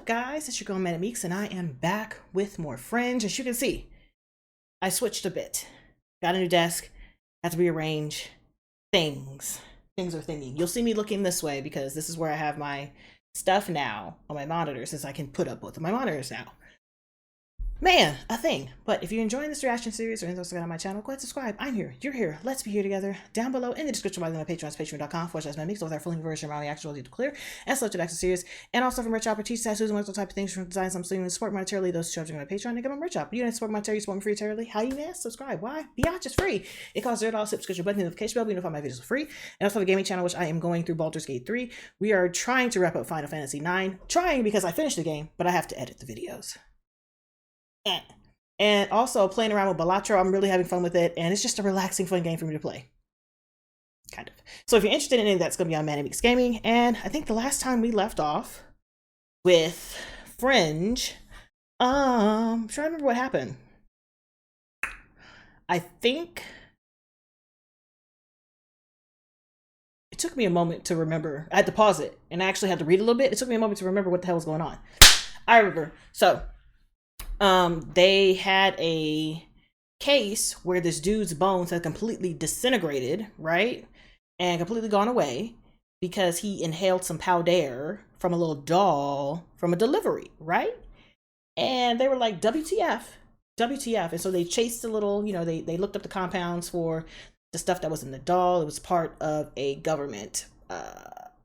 guys? It's your girl ManicMeeks, and I am back with more Fringe. As you can see, I switched a bit. Got a new desk, had to rearrange things. Things are thinking. You'll see me looking this way because this is where I have my stuff now on my monitor, since I can put up both of my monitors now. Man, a thing. But if you're enjoying this reaction series or anything else on my channel, go ahead and subscribe. I'm here. You're here. Let's be here together. Down below in the description box, my Patreon is patreon.com/ManicMeeks with our full version of my actual to clear and selected access series. And also from merch shop, teach tattoos and all type of things from designs I'm seeing support monetarily. Those who are my Patreon, they get my merch shop. You don't support monetarily, you support me free monetarily. How you ask? Subscribe. Why? Biatch is free. It costs $0 subscription button, notification bell, be notified my videos are free. And also the gaming channel, which I am going through Baldur's Gate 3. We are trying to wrap up Final Fantasy 9. Trying because I finished the game, but I have to edit the videos. And also playing around with Balatro, I'm really having fun with it, and it's just a relaxing, fun game for me to play. Kind of. So if you're interested in any of that's going to be on ManicMeeks Gaming, and I think the last time we left off with Fringe, I'm trying to remember what happened. I think it took me a moment to remember. I had to pause it, and I actually had to read a little bit. It took me a moment to remember what the hell was going on. I remember. So they had a case where this dude's bones had completely disintegrated, right? And completely gone away because he inhaled some powder from a little doll from a delivery, right? And they were like, WTF, WTF. And so they chased a little, you know, they looked up the compounds for the stuff that was in the doll. It was part of a government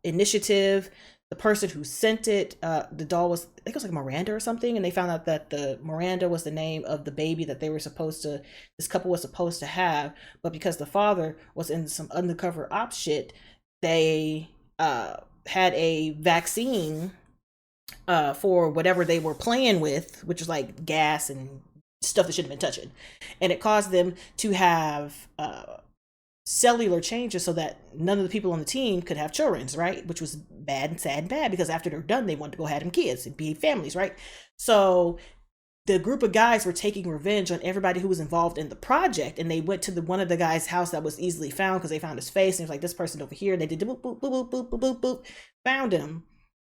initiative. The person who sent it, the doll was, I think it was like Miranda or something, and they found out that the Miranda was the name of the baby that they were supposed to, this couple was supposed to have, but because the father was in some undercover op shit, they had a vaccine for whatever they were playing with, which was like gas and stuff they shouldn't have been touching, and it caused them to have cellular changes so that none of the people on the team could have children, right? Which was bad and sad and bad, because after they're done, they want to go have them kids and be families, right? So the group of guys were taking revenge on everybody who was involved in the project, and they went to one of the guys' house that was easily found because they found his face, and it was like, this person over here. They did boop, boop, boop, boop, boop, boop, boop, boop, found him.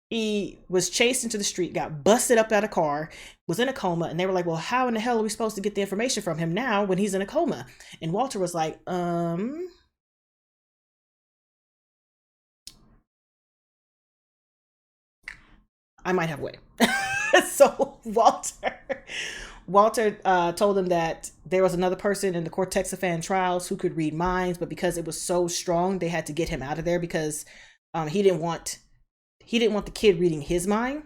He was chased into the street, got busted up out of a car, was in a coma, and they were like, well, how in the hell are we supposed to get the information from him now when he's in a coma? And Walter was like, I might have a way. So Walter told him that there was another person in the Cortexiphan trials who could read minds, but because it was so strong, they had to get him out of there because he didn't want the kid reading his mind.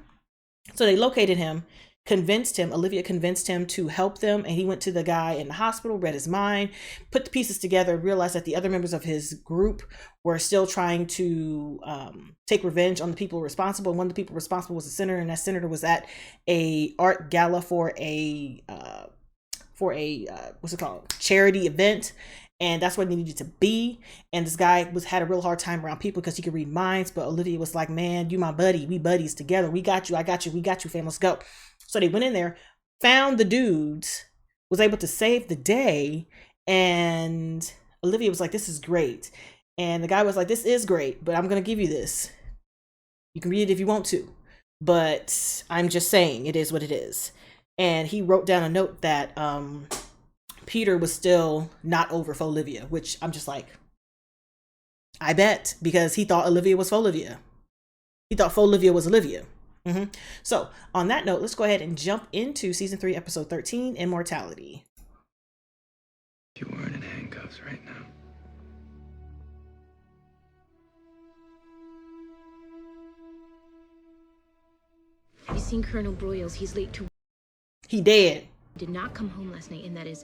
So they located him, Olivia convinced him to help them, and he went to the guy in the hospital, read his mind, put the pieces together, realized that the other members of his group were still trying to take revenge on the people responsible. And one of the people responsible was a senator, and that senator was at a art gala for a what's it called, charity event. And that's what he needed to be. And this guy had a real hard time around people because he could read minds. But Olivia was like, man, you my buddy. We buddies together. We got you. I got you. We got you, fam. Let's go. So they went in there, found the dudes, was able to save the day. And Olivia was like, this is great. And the guy was like, this is great, but I'm going to give you this. You can read it if you want to. But I'm just saying, it is what it is. And he wrote down a note that Peter was still not over for Olivia, which I'm just like, I bet, because he thought Olivia was Folivia. He thought Folivia was Olivia. So on that note, let's go ahead and jump into season 3, episode 13, Immortality. You weren't in handcuffs right now. Have you seen Colonel Broyles? He's late to... He dead. Did not come home last night, and that is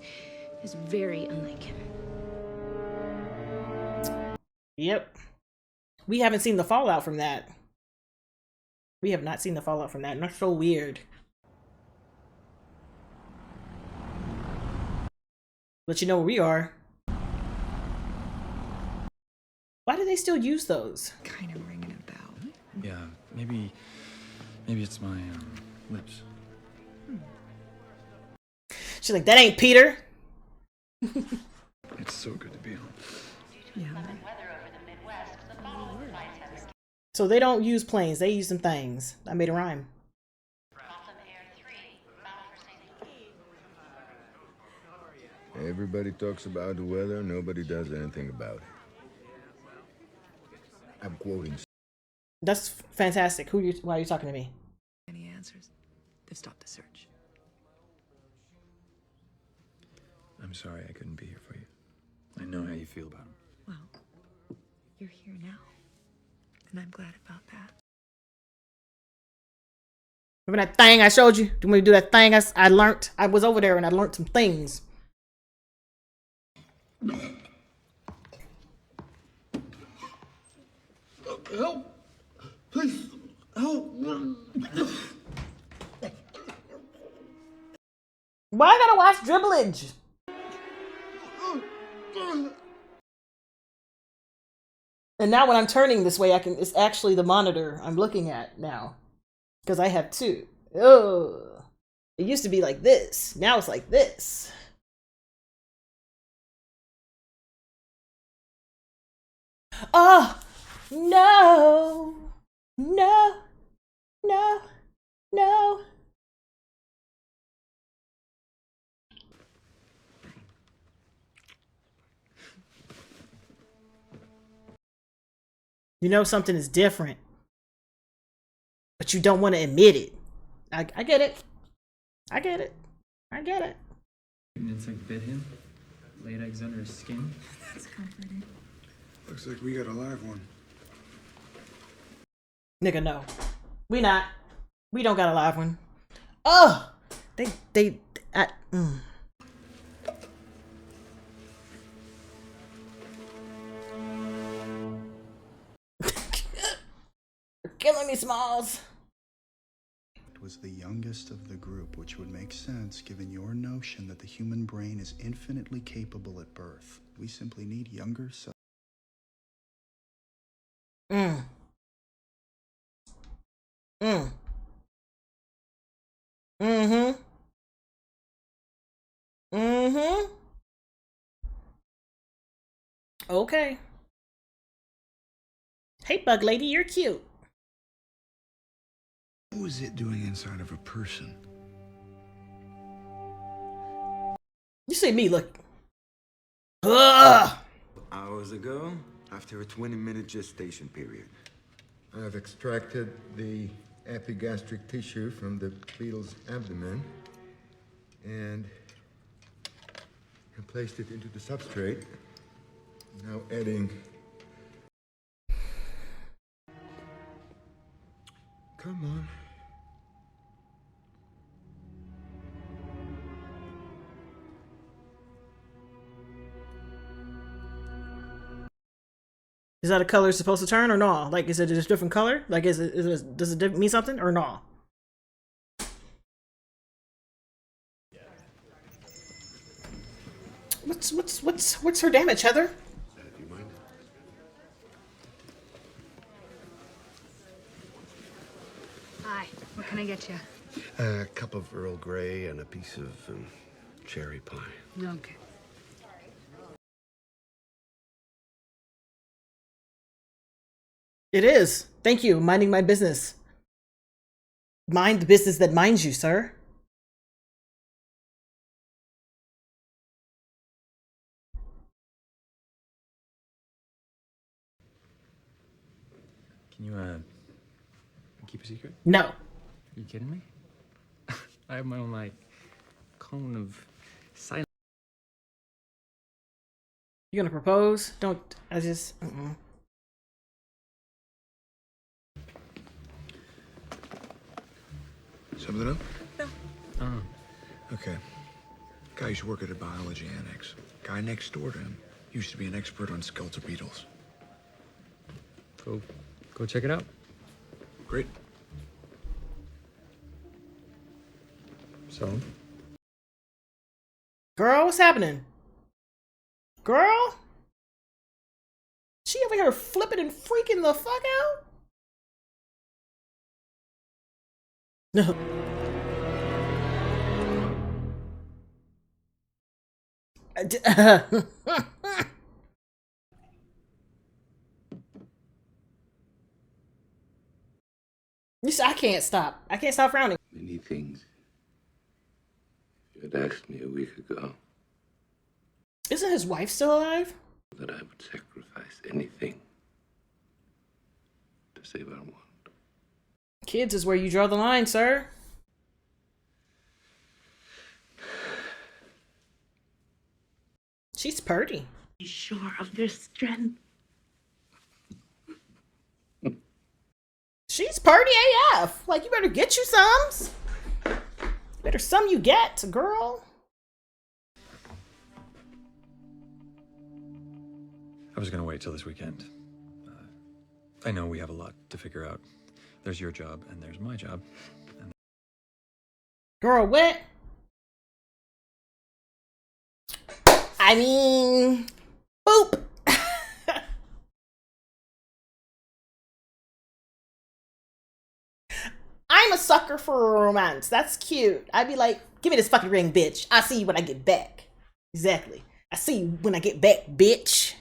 very unlike him. Yep. We haven't seen the fallout from that. We have not seen the fallout from that, and that's so weird. But you know where we are. Why do they still use those? Kind of ringing a bell. Yeah, maybe it's my lips. She's like, that ain't Peter. It's so good to be home. Yeah. So they don't use planes, they use some things. I made a rhyme. Everybody talks about the weather, nobody does anything about it. I'm quoting. That's fantastic. Why are you talking to me? Any answers? They've stopped the search. I'm sorry I couldn't be here for you. I know how you feel about him. Well, you're here now. And I'm glad about that. Remember that thing I showed you? Do you want me to do that thing I learned? I was over there and I learned some things. Help! Please, help! Why I gotta watch dribblage? And now when I'm turning this way, it's actually the monitor I'm looking at now. Because I have two. Ugh. It used to be like this. Now it's like this. Oh, no. No. No. No. You know something is different, but you don't want to admit it. I get it. I get it. I get it. And it's like bit him, laid eggs under his skin. That's comforting. Looks like we got a live one. Nigga, no. We not. We don't got a live one. Oh! You're killing me, Smalls. It was the youngest of the group, which would make sense given your notion that the human brain is infinitely capable at birth. We simply need younger cells. Okay. Hey, Bug Lady, you're cute. What was it doing inside of a person? You see me look. Ugh! Hours ago, after a 20-minute gestation period. I've extracted the epigastric tissue from the beetle's abdomen and placed it into the substrate. Now adding... Come on. Is that a color it's supposed to turn or no? Like, is it a different color? Like, does it mean something or no? What's her damage, Heather? Hi, what can I get you? A cup of Earl Grey and a piece of cherry pie. Okay. It is. Thank you. Minding my business. Mind the business that minds you, sir. Can you keep a secret? No. Are you kidding me? I have my own like cone of silence. You gonna propose? Don't. I just. Something up? Oh, Okay. Guy used to work at a biology annex. Guy next door to him used to be an expert on skeletal beetles. go check it out. Great. So, Girl, what's happening? Girl? She over here flipping and freaking the fuck out? No. You see, I can't stop. I can't stop frowning. Many things you had asked me a week ago. Isn't his wife still alive? That I would sacrifice anything to save our one. Kids is where you draw the line, sir. She's purty. Be sure of their strength. She's purty AF. Like, you better get you some. Better some you get, girl. I was gonna wait till this weekend. I know we have a lot to figure out. There's your job, and there's my job. And Girl, what? I mean, boop. I'm a sucker for romance. That's cute. I'd be like, give me this fucking ring, bitch. I'll see you when I get back. Exactly. I see you when I get back, bitch.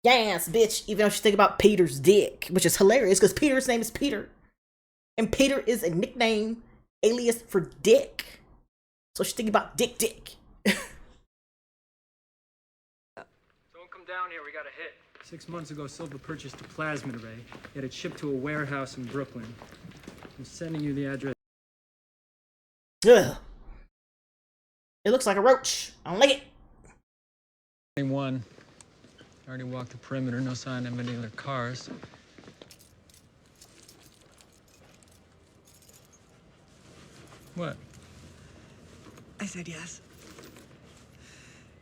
Yes, bitch. Even though she's thinking about Peter's dick, which is hilarious because Peter's name is Peter. And Peter is a nickname, alias for dick. So she's thinking about dick. Someone come down here, we got a hit. 6 months ago, Silva purchased a plasmid array. He had it shipped to a warehouse in Brooklyn. I'm sending you the address. Ugh. It looks like a roach. I don't like it. Same one. Already walked the perimeter, no sign of any other cars. What? I said yes.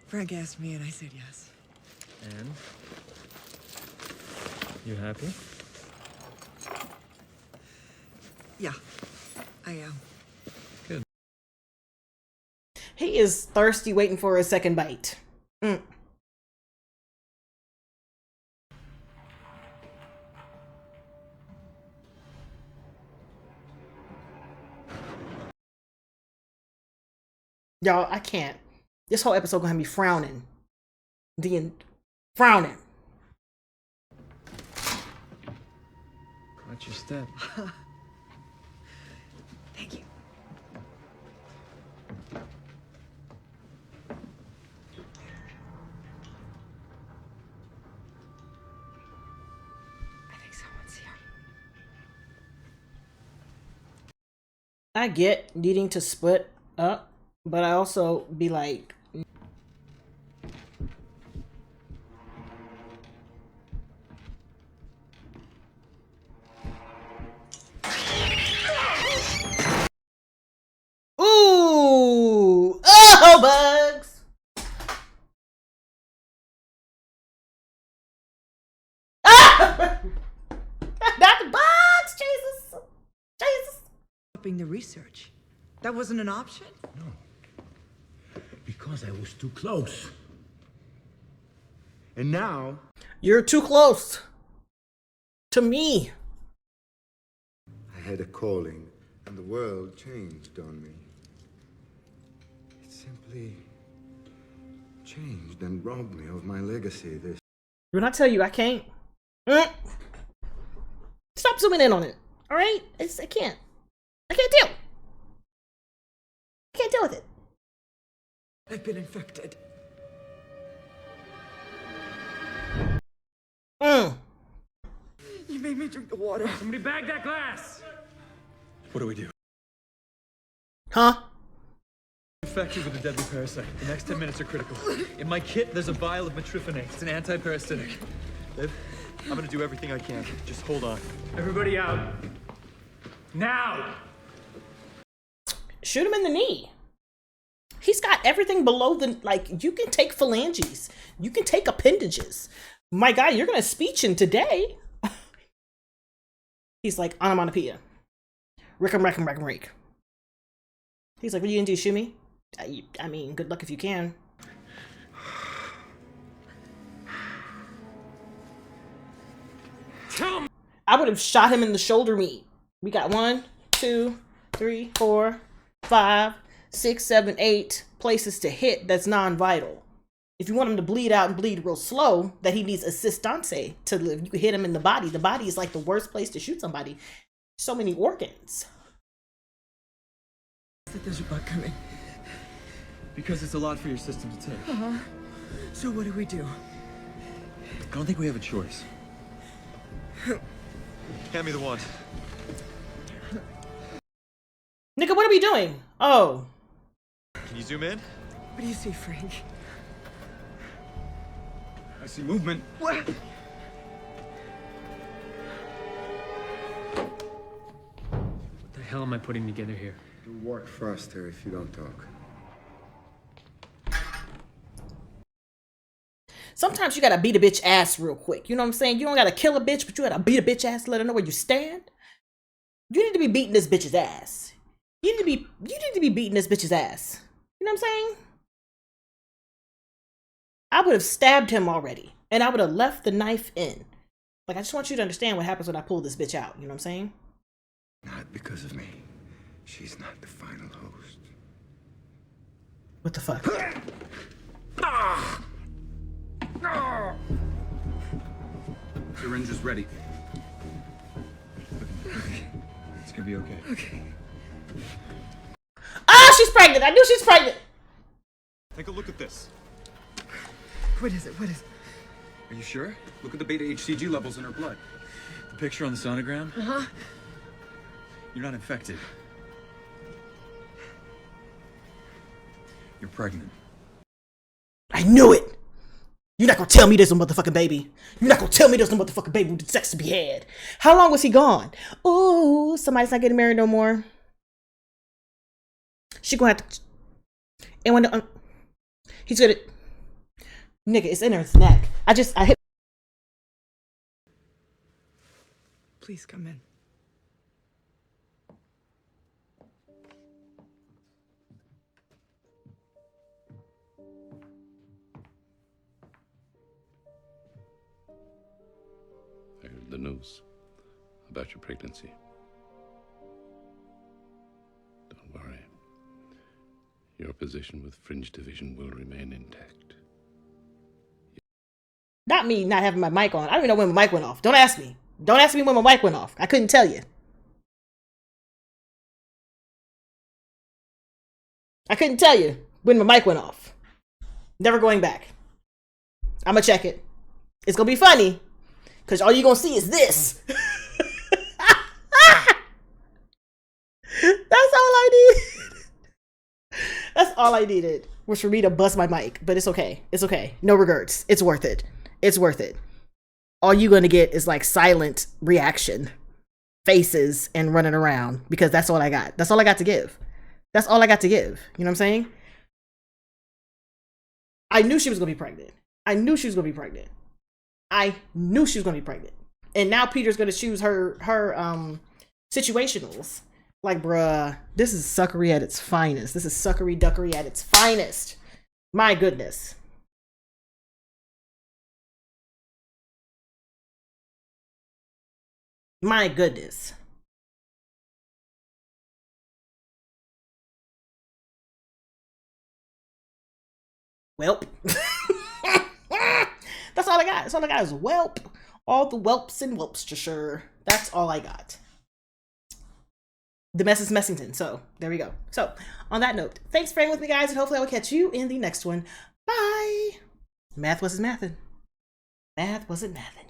Frank asked me and I said yes. And? You happy? Yeah, I am. Good. He is thirsty waiting for a second bite. Y'all, I can't. This whole episode gonna have me frowning. Frowning. Watch your step. Thank you. I think someone's here. I get needing to split up, but I also be like, ooh, oh, bugs. Ah! Not the bugs, Jesus. Stopping the research. That wasn't an option? Because I was too close. And now, You're too close to me. I had a calling, and the world changed on me. It simply changed and robbed me of my legacy. This. When I tell you I can't, stop zooming in on it. All right, I can't deal. I can't deal with it. I've been infected. You made me drink the water. Somebody bag that glass! what do we do? Huh? Infected with a deadly parasite. The next 10 minutes are critical. In my kit, there's a vial of metriphenate. It's an anti-parasitic. Liv, I'm gonna do everything I can. Just hold on. Everybody out. Now! Shoot him in the knee. He's got everything below the, like, you can take phalanges. You can take appendages. My guy, you're gonna speech in today. He's like, onomatopoeia. Rick. He's like, what are you gonna do, shoot me? I mean, good luck if you can. I would have shot him in the shoulder meat. We got 1, 2, 3, 4, 5, 6, 7, 8 places to hit that's non-vital. If you want him to bleed out and bleed real slow, that he needs assistance to live, you can hit him in the body. The body is like the worst place to shoot somebody. So many organs. There's a bug coming. Because it's a lot for your system to take. So what do we do? I don't think we have a choice. Hand me the wand. Nigga, what are we doing? Oh. Can you zoom in? What do you see, Fringe? I see movement. What? What the hell am I putting together here? You'll work faster if you don't talk. Sometimes you gotta beat a bitch ass real quick. You know what I'm saying? You don't gotta kill a bitch, but you gotta beat a bitch ass to let her know where you stand. You need to be beating this bitch's ass. You need to be beating this bitch's ass. You know what I'm saying? I would have stabbed him already, and I would have left the knife in. Like, I just want you to understand what happens when I pull this bitch out. You know what I'm saying? Not because of me. She's not the final host. What the fuck? Syringe is ready. It's gonna be okay. Okay. Ah, she's pregnant. I knew she's pregnant. Take a look at this. What is it? What is it? Are you sure? Look at the beta HCG levels in her blood. The picture on the sonogram? Uh-huh. You're not infected. You're pregnant. I knew it. You're not gonna tell me there's no motherfucking baby. You're not gonna tell me there's no motherfucking baby with sex to be had. How long was he gone? Ooh, somebody's not getting married no more. She gonna have to. And when he's gonna. Nigga, it's in her neck. I hit. Please come in. I heard the news about your pregnancy. Don't worry. Your position with Fringe Division will remain intact. Not me not having my mic on. I don't even know when my mic went off. Don't ask me. Don't ask me when my mic went off. I couldn't tell you. I couldn't tell you when my mic went off. Never going back. I'm gonna check it. It's gonna be funny. Because all you're gonna see is this. That's all I need. That's all I needed. Was for me to bust my mic. But it's okay. It's okay. No regrets. It's worth it. It's worth it. All you're gonna get is like silent reaction. Faces and running around. Because that's all I got. That's all I got to give. That's all I got to give. You know what I'm saying? I knew she was gonna be pregnant. I knew she was gonna be pregnant. I knew she was gonna be pregnant. And now Peter's gonna choose her situationals. Like, bruh, this is suckery at its finest. This is suckery duckery at its finest. My goodness. My goodness. Welp. That's all I got. That's all I got is whelp. All the whelps and whelpstershire. That's all I got. The mess is Messington. So there we go. So on that note, thanks for hanging with me, guys, and hopefully I will catch you in the next one. Bye. Math wasn't mathin'. Math wasn't mathin'.